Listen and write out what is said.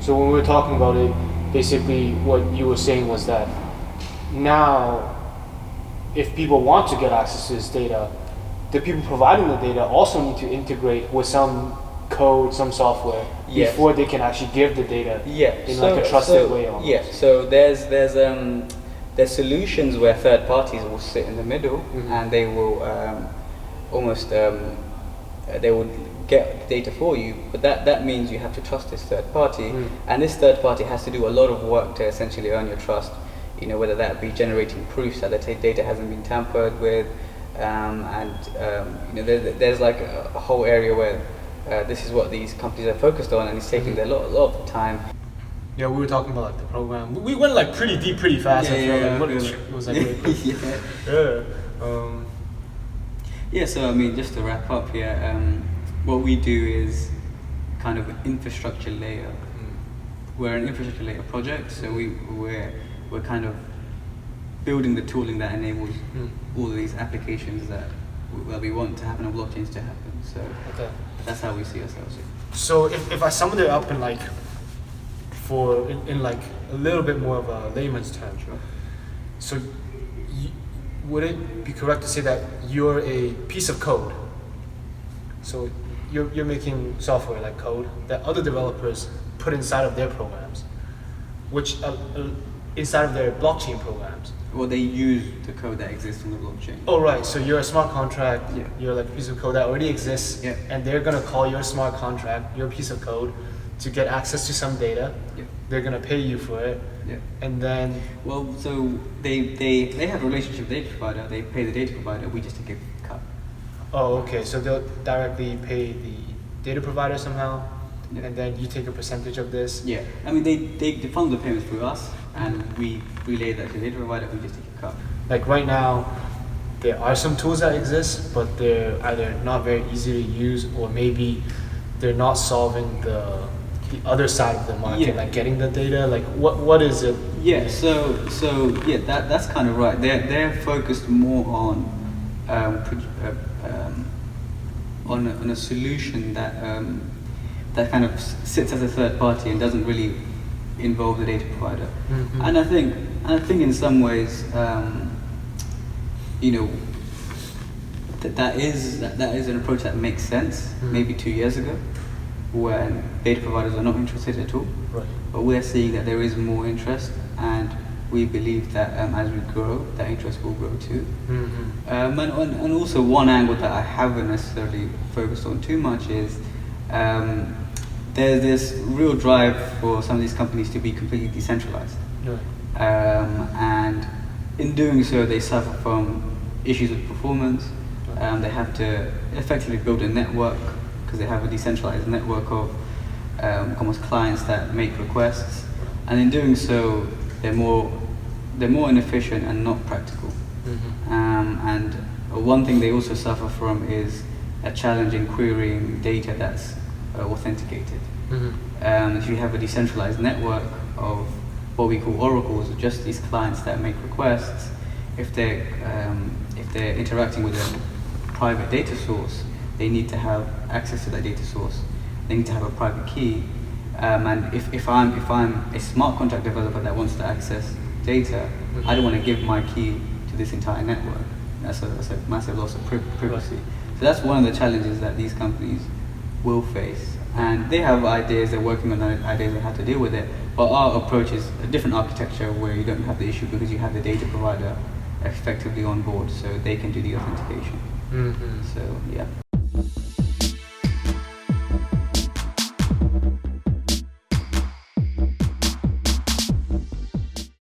So when we were talking about it, basically what you were saying was that now, if people want to get access to this data, the people providing the data also need to integrate with some code, some software, Yes. before they can actually give the data Yeah. in like a trusted way. Almost. Yeah. So there's solutions where third parties will sit in the middle, and they will almost they will get the data for you, but that means you have to trust this third party, and this third party has to do a lot of work to essentially earn your trust. You know, whether that be generating proofs that the data hasn't been tampered with, you know, there's like a whole area where this is what these companies are focused on, and it's taking a lot of time. Yeah, we were talking about like the program. We went like pretty deep, pretty fast. I feel like really. it was like really cool. Yeah. So I mean, just to wrap up here, what we do is kind of an infrastructure layer. We're an infrastructure layer project, so we're kind of building the tooling that enables all of these applications that we want to happen on blockchains to happen. So that's how we see ourselves. So if I summed it up in like in like a little bit more of a layman's term, so would it be correct to say that you're a piece of code? So you're making software like code that other developers put inside of their programs, which inside of their blockchain programs. Well, they use the code that exists on the blockchain. Oh, right. So you're a smart contract. Yeah. You're like a piece of code that already exists, Yeah. and they're gonna call your smart contract, your piece of code, to get access to some data. Yeah. They're gonna pay you for it. Yeah. And then. Well, so they have a relationship with the data provider. They pay the data provider. We just take a cut. Oh, okay. So they'll directly pay the data provider somehow, Yeah. and then you take a percentage of this. Yeah. I mean, they funnel the payments through us, and we relay that to the data provider. We just take a cut. Like right now, there are some tools that exist, but they're either not very easy to use, or maybe they're not solving the other side of the market, Yeah. like getting the data. Like what is it? Yeah. So yeah, that's kind of right. They're focused more on on a solution that that kind of sits as a third party and doesn't really involve the data provider. And I think in some ways, you know, that is an approach that makes sense. Maybe 2 years ago, when data providers are not interested at all. Right. But we're seeing that there is more interest, and we believe that as we grow, that interest will grow too. And also one angle that I haven't necessarily focused on too much is there's this real drive for some of these companies to be completely decentralized. Right. And in doing so, they suffer from issues with performance. They have to effectively build a network, because they have a decentralized network of almost clients that make requests, and in doing so, they're more inefficient and not practical. And one thing they also suffer from is a challenge in querying data that's authenticated. If you have a decentralized network of what we call oracles, or just these clients that make requests, if they're interacting with a private data source, they need to have access to that data source. They need to have a private key. And if I'm a smart contract developer that wants to access data, I don't want to give my key to this entire network. That's a massive loss of privacy. So that's one of the challenges that these companies will face. And they have ideas, they're working on ideas on how to deal with it. But our approach is a different architecture where you don't have the issue, because you have the data provider effectively on board, so they can do the authentication. So yeah.